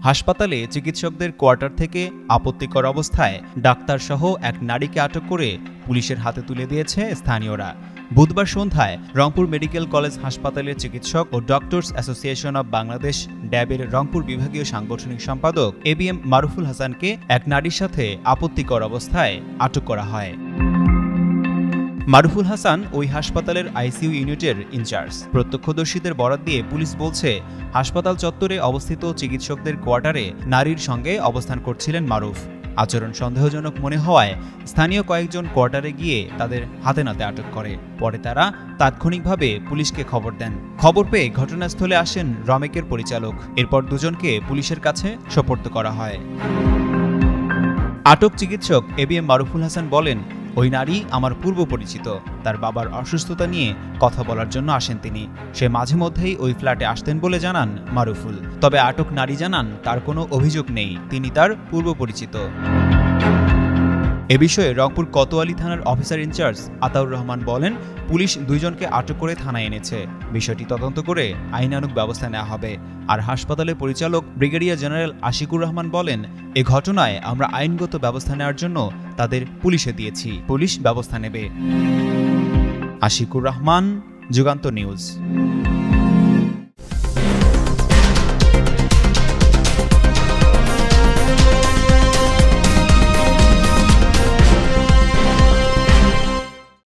হাসপাতালে চিকিৎসকদের কোয়ার্টার থেকে আপত্তিকর অবস্থায় ডাক্তারসহ এক নারীকে আটক করে পুলিশের হাতে তুলে দিয়েছে স্থানীয়রা। বুধবার সন্ধ্যায় রংপুর মেডিকেল কলেজ হাসপাতালের চিকিৎসক ও ডক্টরস অ্যাসোসিয়েশন অব বাংলাদেশ ড্যাবের রংপুর বিভাগীয় সাংগঠনিক সম্পাদক এবিএম মারুফুল হাসানকে এক নারীর সাথে আপত্তিকর অবস্থায় আটক করা হয়। মারুফুল হাসান ওই হাসপাতালের আইসিইউ ইউনিটের ইনচার্জ। প্রত্যক্ষদর্শীদের বরাত দিয়ে পুলিশ বলছে, হাসপাতাল চত্বরে অবস্থিত চিকিৎসকদের কোয়ার্টারে নারীর সঙ্গে অবস্থান করছিলেন মারুফ। আচরণ সন্দেহজনক মনে হওয়ায় স্থানীয় কয়েকজন কোয়ার্টারে গিয়ে তাদের হাতে নাতে আটক করে। পরে তারা তাৎক্ষণিকভাবে পুলিশকে খবর দেন। খবর পেয়ে ঘটনাস্থলে আসেন রমেকের পরিচালক। এরপর দুজনকে পুলিশের কাছে সোপর্দ করা হয়। আটক চিকিৎসক এবিএম মারুফুল হাসান বলেন, ওই নারী আমার পূর্ব পরিচিত। তার বাবার অসুস্থতা নিয়ে কথা বলার জন্য আসেন তিনি। সে মাঝে মধ্যেই ওই ফ্ল্যাটে আসতেন বলে জানান মারুফুল। তবে আটক নারী জানান তার কোনো অভিযোগ নেই, তিনি তার পূর্ব পরিচিত। এ বিষয়ে রংপুর কোতোয়ালি থানার অফিসার ইনচার্জ আতাউর রহমান বলেন, পুলিশ দুইজনকে আটক করে থানায় এনেছে। বিষয়টি তদন্ত করে আইনানুগ ব্যবস্থা নেওয়া হবে। আর হাসপাতালের পরিচালক ব্রিগেডিয়ার জেনারেল আশিকুর রহমান বলেন, এ ঘটনায় আমরা আইনগত ব্যবস্থা নেওয়ার জন্য তাদের পুলিশে দিয়েছি, পুলিশ ব্যবস্থা নেবে। আশিকুর রহমান, যুগান্তর নিউজ।